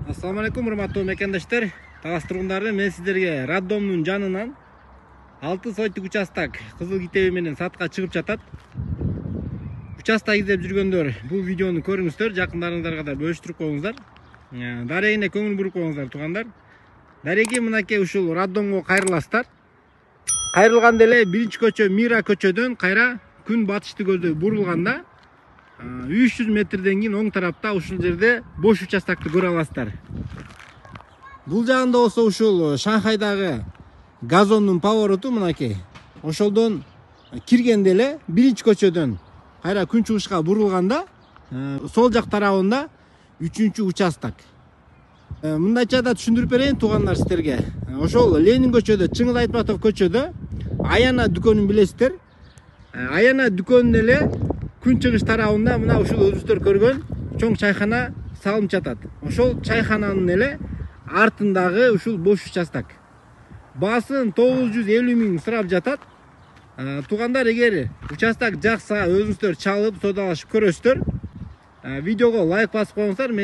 Assalamu alaikum урматтуу мекендаштар. Талас тургундары, мен сиздерге роддомдун жанынан 6 соттук участок кызыл китеби менен сатка чыгып жатат. Участок издеп жүргөндөр бул видеону көрүңүздөр, жакындарыңыздарга да бөлүштүрүп коюңуздар. Дарегине көңүл буруп коюңуздар туугандар. Дареги мынакей ушул роддомго кайрыласыздар. Кайрылганда эле биринчи көчө Мира көчөдөн кайра күн батышты көздөй бурулганда 300 метрден кийин оң тарапта ушул жерде бош участокты көрө аласыздар. Бул жагында болсо ушул Шанхайдагы газондун повороту мынакей. Ошолдон киргенде эле биринчи көчөдөн кайра күн чыгышка бурулганда сол жак тарабында 3-чү участок. Мындайча да түшүндүрүп берейин туугандар сиздерге. Ошол Ленин көчөдө, Чыңгыз Айтматов көчөдө Аяна дүкөнүн билесиздер. Аяна дүкөнүнөн эле күн чыгыш тарабында мына ушул өзүңүздөр көргөн чоң чайхана салынып жатат. Ошол чайхананын эле артындагы ушул бош участок. Баасын 950 миң сурап жатат. Туугандар, эгер участок жакса өзүңүздөр чалып, содалашып көрөсүздөр. Видеого лайк басып коюңуздар.